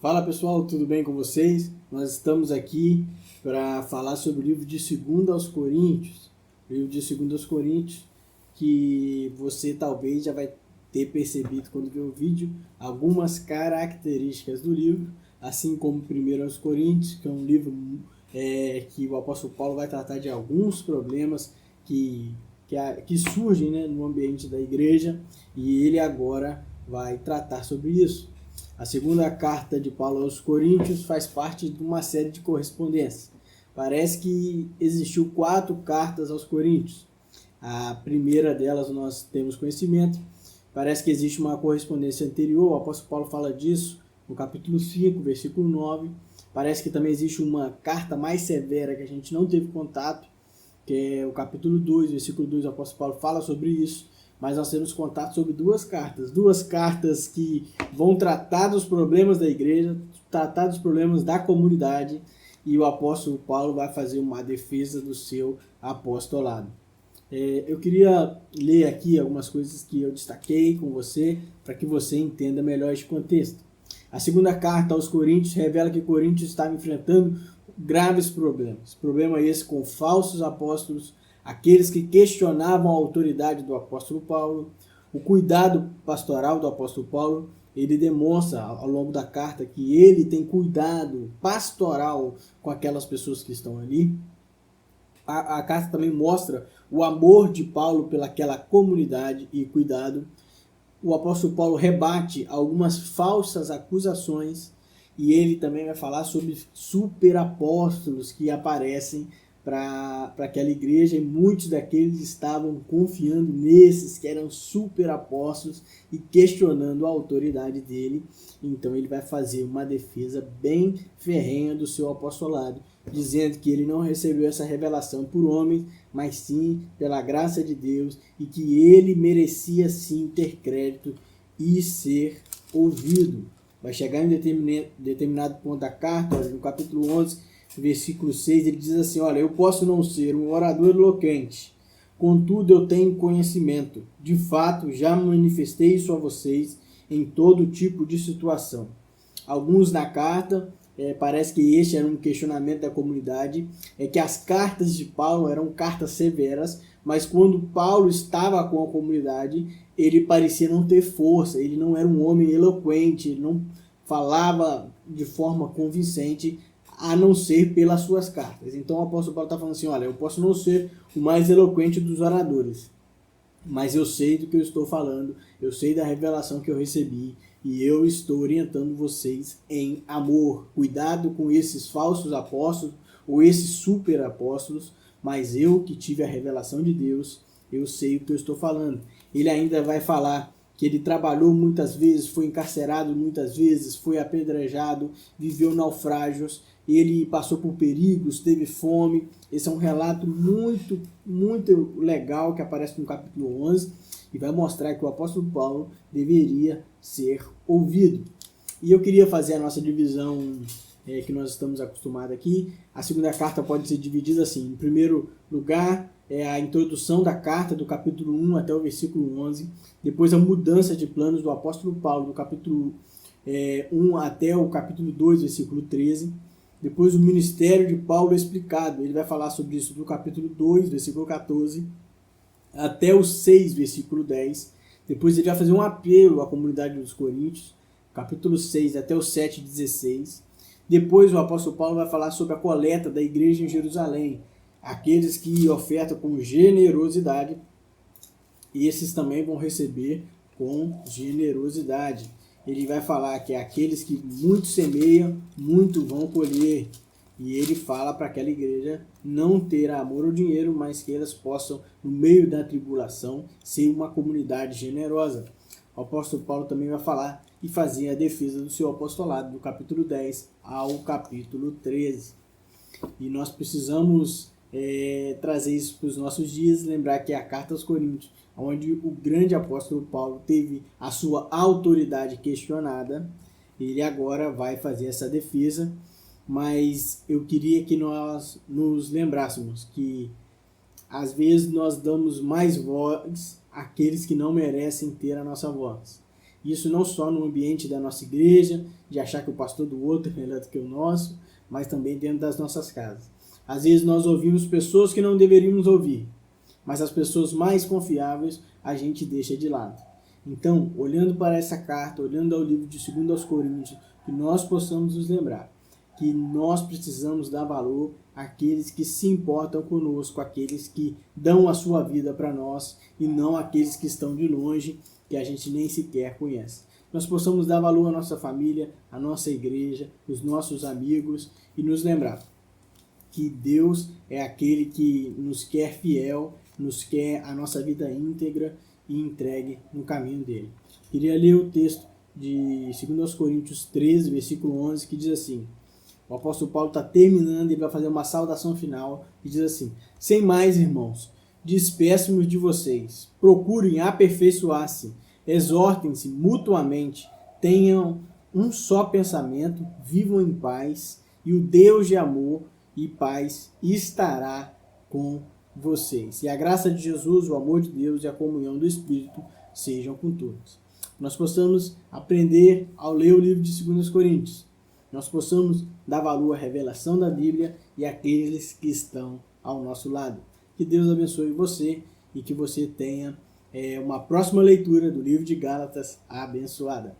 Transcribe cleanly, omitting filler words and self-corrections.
Fala pessoal, tudo bem com vocês? Nós estamos aqui para falar sobre o livro de 2 aos Coríntios. O livro de 2 aos Coríntios, que você talvez já vai ter percebido quando ver o vídeo, algumas características do livro, assim como 1 aos Coríntios, que é um livro que o apóstolo Paulo vai tratar de alguns problemas que surgem, né, no ambiente da igreja, e ele agora vai tratar sobre isso. A segunda carta de Paulo aos Coríntios faz parte de uma série de correspondências. Parece que existiu 4 cartas aos Coríntios. A primeira delas nós temos conhecimento. Parece que existe uma correspondência anterior, o apóstolo Paulo fala disso no capítulo 5, versículo 9. Parece que também existe uma carta mais severa que a gente não teve contato, que é o capítulo 2, versículo 2, o apóstolo Paulo fala sobre isso. Mas nós temos contato sobre 2 cartas que vão tratar dos problemas da igreja, tratar dos problemas da comunidade, e o apóstolo Paulo vai fazer uma defesa do seu apostolado. Eu queria ler aqui algumas coisas que eu destaquei com você, para que você entenda melhor este contexto. A segunda carta aos Coríntios revela que Coríntios estava enfrentando graves problemas. Problema esse com falsos apóstolos, aqueles que questionavam a autoridade do apóstolo Paulo. O cuidado pastoral do apóstolo Paulo, ele demonstra ao longo da carta que ele tem cuidado pastoral com aquelas pessoas que estão ali. A carta também mostra o amor de Paulo pelaquela comunidade e cuidado. O apóstolo Paulo rebate algumas falsas acusações, e ele também vai falar sobre superapóstolos que aparecem para aquela igreja, e muitos daqueles estavam confiando nesses que eram super apóstolos e questionando a autoridade dele. Então ele vai fazer uma defesa bem ferrenha do seu apostolado, dizendo que ele não recebeu essa revelação por homens, mas sim pela graça de Deus, e que ele merecia sim ter crédito e ser ouvido. Vai chegar em determinado ponto da carta, no capítulo 11, versículo 6, ele diz assim: olha, eu posso não ser um orador eloquente, contudo eu tenho conhecimento. De fato, já manifestei isso a vocês em todo tipo de situação. Alguns na carta, parece que este era um questionamento da comunidade, que as cartas de Paulo eram cartas severas, mas quando Paulo estava com a comunidade, ele parecia não ter força, ele não era um homem eloquente, ele não falava de forma convincente, a não ser pelas suas cartas. Então o apóstolo Paulo está falando assim: olha, eu posso não ser o mais eloquente dos oradores, mas eu sei do que eu estou falando, eu sei da revelação que eu recebi, e eu estou orientando vocês em amor. Cuidado com esses falsos apóstolos ou esses super apóstolos, mas eu que tive a revelação de Deus, eu sei o que eu estou falando. Ele ainda vai falar que ele trabalhou muitas vezes, foi encarcerado muitas vezes, foi apedrejado, viveu naufrágios, ele passou por perigos, teve fome. Esse é um relato muito, muito legal que aparece no capítulo 11 e vai mostrar que o apóstolo Paulo deveria ser ouvido. E eu queria fazer a nossa divisão que nós estamos acostumados aqui. A segunda carta pode ser dividida assim: em primeiro lugar, a introdução da carta, do capítulo 1 até o versículo 11. Depois, a mudança de planos do apóstolo Paulo, do capítulo 1 até o capítulo 2, versículo 13. Depois, o ministério de Paulo explicado. Ele vai falar sobre isso do capítulo 2, versículo 14, até o 6, versículo 10. Depois, ele vai fazer um apelo à comunidade dos Coríntios, capítulo 6 até o 7, 16. Depois, o apóstolo Paulo vai falar sobre a coleta da igreja em Jerusalém, aqueles que ofertam com generosidade, e esses também vão receber com generosidade. Ele vai falar que aqueles que muito semeiam, muito vão colher. E ele fala para aquela igreja não ter amor ao dinheiro, mas que elas possam, no meio da tribulação, ser uma comunidade generosa. O apóstolo Paulo também vai falar e fazer a defesa do seu apostolado, do capítulo 10 ao capítulo 13. E nós precisamos trazer isso para os nossos dias, lembrar que é a carta aos Coríntios, onde o grande apóstolo Paulo teve a sua autoridade questionada, ele agora vai fazer essa defesa. Mas eu queria que nós nos lembrássemos que às vezes nós damos mais voz àqueles que não merecem ter a nossa voz. Isso não só no ambiente da nossa igreja, de achar que o pastor do outro é melhor do que o nosso, mas também dentro das nossas casas. Às vezes nós ouvimos pessoas que não deveríamos ouvir, mas as pessoas mais confiáveis a gente deixa de lado. Então, olhando para essa carta, olhando ao livro de 2 aos Coríntios, que nós possamos nos lembrar que nós precisamos dar valor àqueles que se importam conosco, àqueles que dão a sua vida para nós e não àqueles que estão de longe, que a gente nem sequer conhece. Nós possamos dar valor à nossa família, à nossa igreja, os nossos amigos e nos lembrar que Deus é aquele que nos quer fiel, nos quer a nossa vida íntegra e entregue no caminho dele. Queria ler o texto de 2 Coríntios 13, versículo 11, que diz assim: o apóstolo Paulo está terminando e vai fazer uma saudação final e diz assim: sem mais, irmãos, despeço-me de vocês, procurem aperfeiçoar-se, exortem-se mutuamente, tenham um só pensamento, vivam em paz, e o Deus de amor e paz estará com vocês. E a graça de Jesus, o amor de Deus e a comunhão do Espírito sejam com todos. Nós possamos aprender ao ler o livro de 2 Coríntios. Nós possamos dar valor à revelação da Bíblia e àqueles que estão ao nosso lado. Que Deus abençoe você e que você tenha uma próxima leitura do livro de Gálatas abençoada.